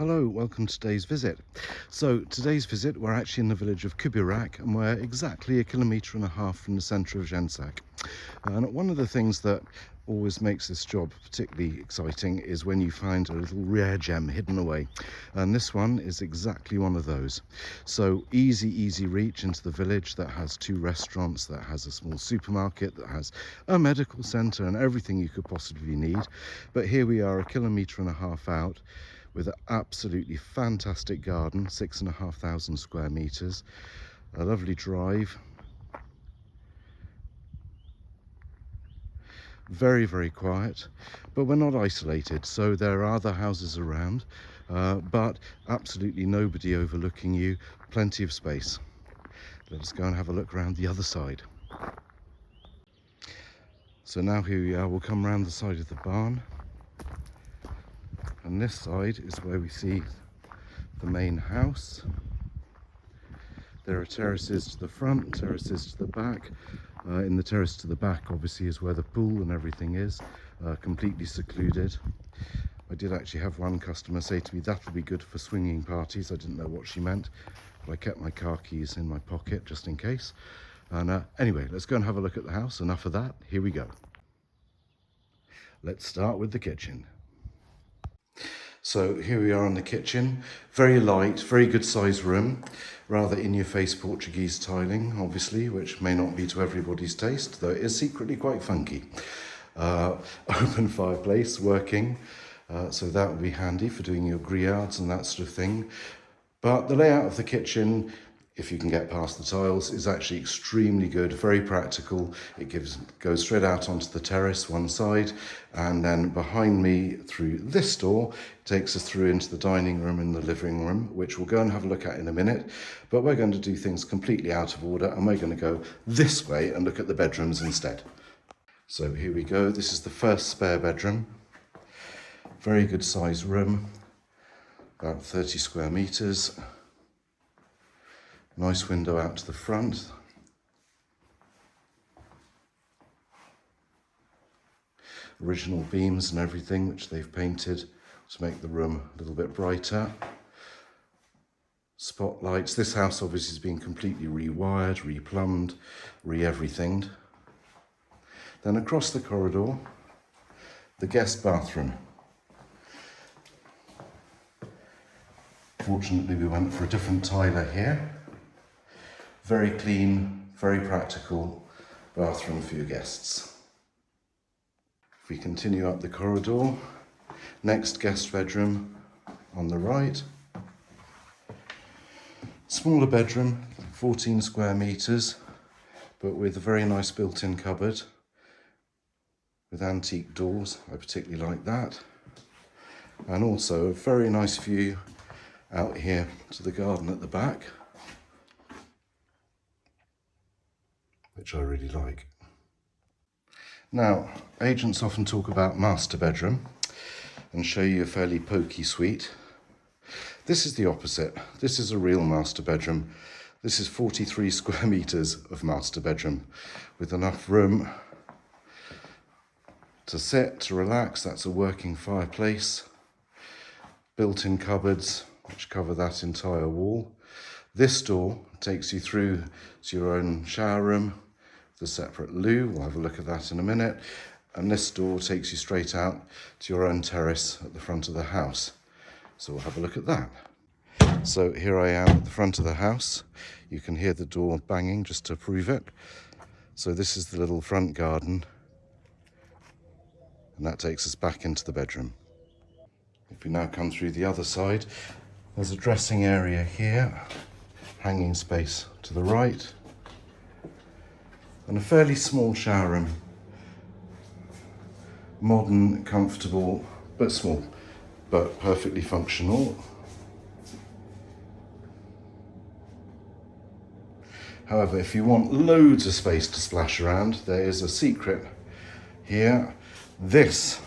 Hello, welcome to today's visit. So today's visit, we're actually in the village of Kubirak and we're exactly 1.5 kilometers from the centre of Zhensak. And one of the things that always makes this job particularly exciting is when you find a little rare gem hidden away. And this one is exactly one of those. So easy reach into the village that has 2 restaurants, that has a small supermarket, that has a medical centre and everything you could possibly need. But here we are 1.5 kilometers out, with an absolutely fantastic garden, 6,500 square meters, a lovely drive, very quiet, but we're not isolated, so there are other houses around, but absolutely nobody overlooking you, plenty of space. Let us go and have a look around the other side. So now here we are, we'll come around the side of the barn. And this side is where we see the main house. There are terraces to the front, terraces to the back. In the terrace to the back, obviously, is where the pool and everything is, completely secluded. I did actually have one customer say to me, that'll be good for swinging parties. I didn't know what she meant, but I kept my car keys in my pocket just in case. And anyway, let's go and have a look at the house. Enough of that, here we go. Let's start with the kitchen. So here we are in the kitchen, very light, very good sized room, rather in-your-face Portuguese tiling, obviously, which may not be to everybody's taste, though it is secretly quite funky. Open fireplace working, so that would be handy for doing your grillades and that sort of thing. But the layout of the kitchen, if you can get past the tiles, is actually extremely good, very practical. It goes straight out onto the terrace one side, and then behind me through this door takes us through into the dining room and the living room, which we'll go and have a look at in a minute. But we're going to do things completely out of order, and we're going to go this way and look at the bedrooms instead. So here we go. This is the first spare bedroom. Very good size room, about 30 square meters. Nice window out to the front. Original beams and everything, which they've painted to make the room a little bit brighter. Spotlights. This house obviously has been completely rewired, replumbed, re-everythinged. Then across the corridor, the guest bathroom. Fortunately, we went for a different tiler here. Very clean, very practical bathroom for your guests. If we continue up the corridor, next guest bedroom on the right. Smaller bedroom, 14 square meters, but with a very nice built-in cupboard with antique doors. I particularly like that. And also a very nice view out here to the garden at the back, which I really like. Now, agents often talk about master bedroom and show you a fairly pokey suite. This is the opposite. This is a real master bedroom. This is 43 square meters of master bedroom with enough room to sit, to relax. That's a working fireplace, built-in cupboards which cover that entire wall. This door takes you through to your own shower room, the separate loo. We'll have a look at that in a minute. And this door takes you straight out to your own terrace at the front of the house. So we'll have a look at that. So here I am at the front of the house. You can hear the door banging just to prove it. So this is the little front garden. And that takes us back into the bedroom. If we now come through the other side, there's a dressing area here, hanging space to the right, and a fairly small shower room. Modern, comfortable, but small, but perfectly functional. However, if you want loads of space to splash around, there is a secret here. This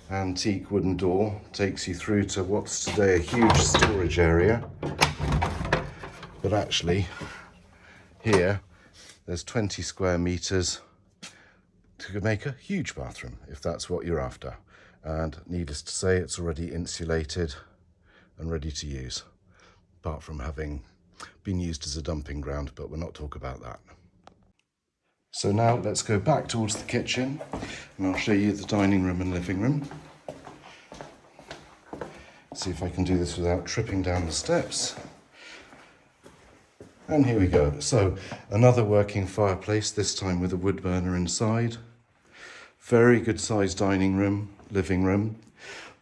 antique wooden door takes you through to what's today a huge storage area. But actually, here, there's 20 square meters to make a huge bathroom, if that's what you're after. And needless to say, it's already insulated and ready to use, apart from having been used as a dumping ground, but we'll not talk about that. So now let's go back towards the kitchen and I'll show you the dining room and living room. See if I can do this without tripping down the steps. And here we go. So another working fireplace, this time with a wood burner inside. Very good sized dining room, living room,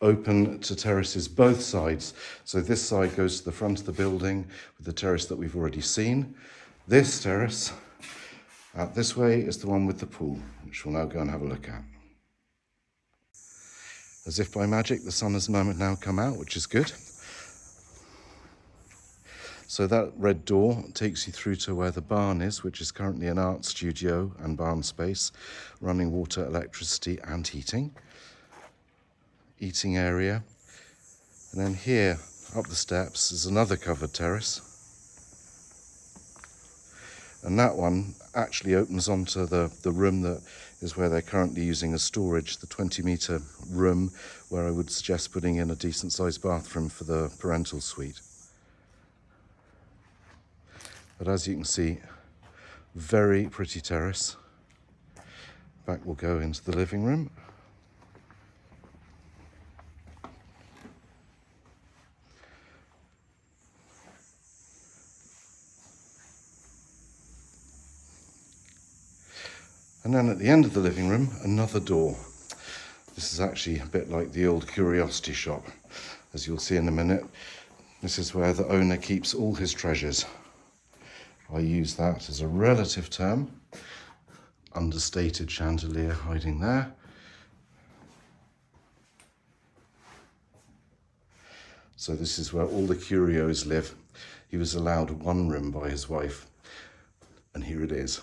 open to terraces both sides. So this side goes to the front of the building with the terrace that we've already seen. This terrace out this way is the one with the pool, which we'll now go and have a look at. As if by magic, the sun has now come out, which is good. So that red door takes you through to where the barn is, which is currently an art studio and barn space, running water, electricity and heating. Eating area. And then here, up the steps, is another covered terrace. And that one actually opens onto the room that is where they're currently using as storage, the 20-metre room, where I would suggest putting in a decent-sized bathroom for the parental suite. But as you can see, very pretty terrace. Back we'll go into the living room. And then at the end of the living room, another door. This is actually a bit like the old curiosity shop. As you'll see in a minute, this is where the owner keeps all his treasures. I use that as a relative term. Understated chandelier hiding there. So this is where all the curios live. He was allowed one room by his wife, and here it is.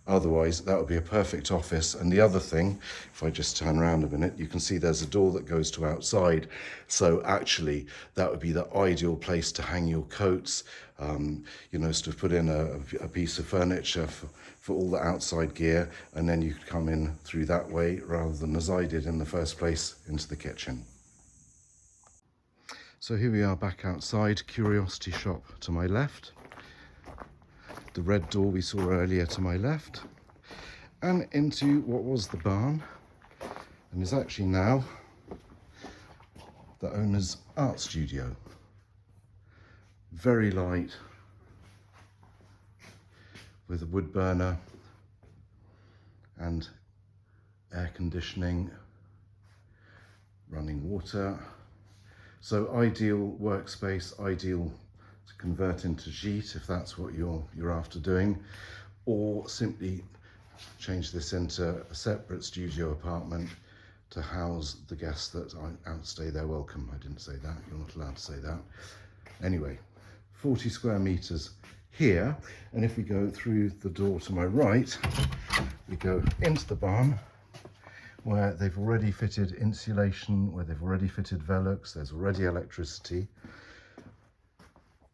Otherwise, that would be a perfect office. And the other thing, if I just turn around a minute, you can see there's a door that goes to outside. So actually, that would be the ideal place to hang your coats, to put in a piece of furniture for all the outside gear. And then you could come in through that way rather than as I did in the first place, into the kitchen. So here we are back outside, curiosity shop to my left. The red door we saw earlier to my left, and into what was the barn and is actually now the owner's art studio. Very light, with a wood burner and air conditioning, running water. So ideal workspace, ideal to convert into gîte if that's what you're after doing, or simply change this into a separate studio apartment to house the guests that outstay their welcome. I didn't say that, you're not allowed to say that. Anyway, 40 square meters here, and if we go through the door to my right, we go into the barn where they've already fitted insulation, where they've already fitted Velux, there's already electricity.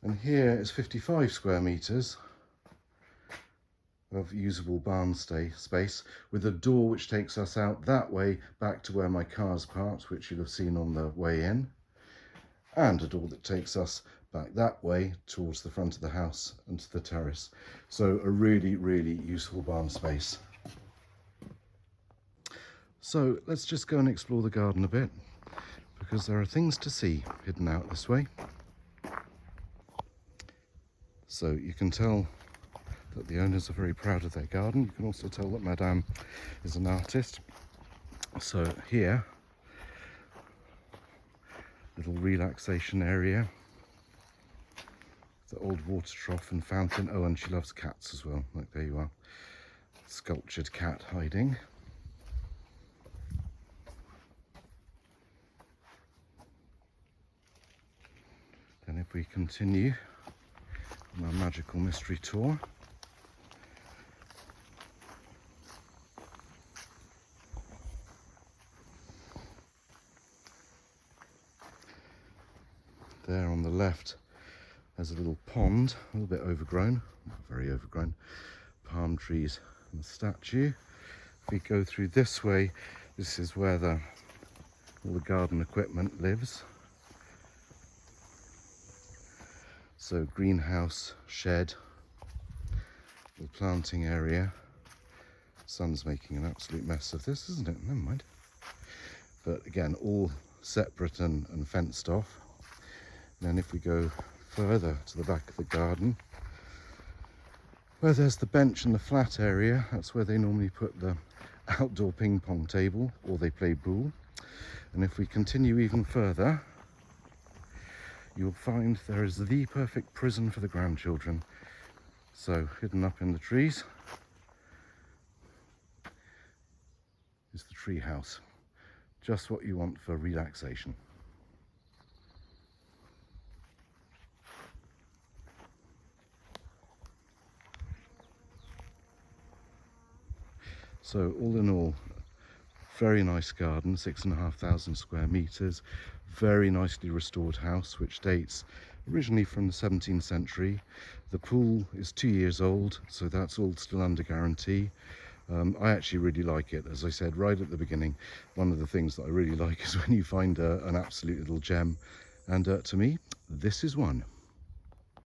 And here is 55 square meters of usable barn space, with a door which takes us out that way back to where my car's parked, which you'll have seen on the way in, and a door that takes us back that way towards the front of the house and to the terrace. So a really, really useful barn space. So let's just go and explore the garden a bit, because there are things to see hidden out this way. So you can tell that the owners are very proud of their garden. You can also tell that Madame is an artist. So here, little relaxation area, the old water trough and fountain. Oh, and she loves cats as well. Like, there you are, sculptured cat hiding. Then if we continue on our magical mystery tour, there on the left there's a little pond, a little bit overgrown, not very overgrown, palm trees and a statue. If we go through this way, this is where the all the garden equipment lives. So greenhouse, shed, little planting area. Sun's making an absolute mess of this, isn't it? Never mind. But again, all separate and fenced off. And then if we go further to the back of the garden, where there's the bench and the flat area, that's where they normally put the outdoor ping pong table, or they play pool. And if we continue even further, you'll find there is the perfect prison for the grandchildren. So hidden up in the trees is the tree house. Just what you want for relaxation. So all in all, very nice garden, 6,500 square meters, very nicely restored house, which dates originally from the 17th century. The pool is 2 years old, so that's all still under guarantee. I actually really like it. As I said right at the beginning, one of the things that I really like is when you find an absolute little gem, and to me, this is one.